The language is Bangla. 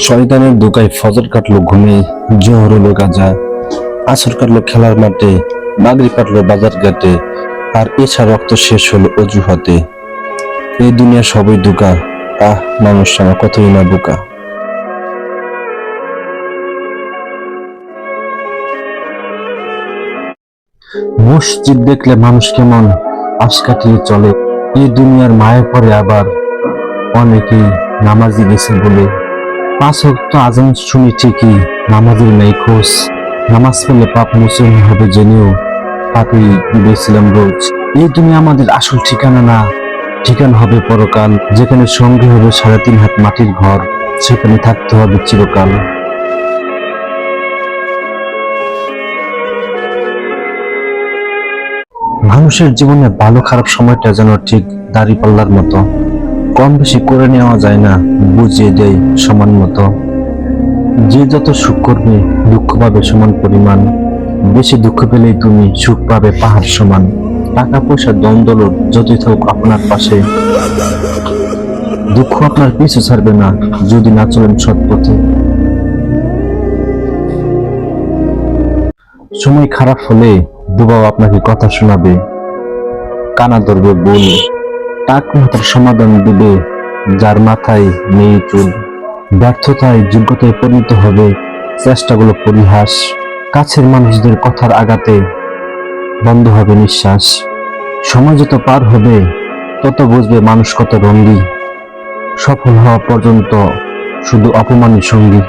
শয়তানের দোকায় ফজর কাটলো ঘুমে, জোহর হলো গাজা, আসর কাটলো খেলার মাঠে, মাগরিব কাটলো বাজার ঘাটে, আর এছা রক্ত শেষ হলো অজুহাতে। এই দুনিয়া সবই ধোঁকা, মানুষ আমার কতই না বোকা। মসজিদ দেখলে মানুষ কেমন আশ কাটিয়ে চলে, এই দুনিয়ার মায়া পড়ে আবার অনেকেই নামাজি গেছে বলে। 5 ওয়াক্ত আজান শুনি ঠিকই, নামাজের নেই খোঁজ। নামাজ পড়লে পাপ মোচন হবে জেনেও পাপই ডুবেছিলাম রোজ। এই দুনিয়া আমাদের আসল ঠিকানা না, ঠিকানা হবে পরকাল, যেখানে সঙ্গে হবে 3.5 হাত মাটির ঘর, সেখানে থাকতে হবে চিরকাল। মানুষের জীবনে ভালো খারাপ সময়টা যেন ঠিক দাঁড়িপাল্লার মতো, কম বেশি করে নেওয়া যায় না, বুঝিয়ে দেয় সমান মতো। যে যত সুখ করবে দুঃখ পাবে সমান পরিমাণ, বেশি দুঃখ পেলেই তুমি সুখ পাবে পাহাড় সমান। টাকা পয়সা দ্বন্দ্ব যতই থাকুক আপনার পাশে, দুঃখ আপনার পিছু ছাড়বে না যদি না চলেন সৎ পথে। সময় খারাপ হলে দুবাও আপনাকে কথা শোনাবে, কানা ধরবে বল, টাক মাথার সমাধান দিবে যার মাথায় নেই চুল। ব্যর্থতায় যোগ্যতায় পরিণত হবে চেষ্টাগুলো পরিহাস, কাছের মানুষদের কথার আঘাতে বন্ধ হবে নিঃশ্বাস। সময় যত পার হবে তত বুঝবে মানুষ কত রঙ্গী, সফল হওয়া পর্যন্ত শুধু অপমানই সঙ্গী।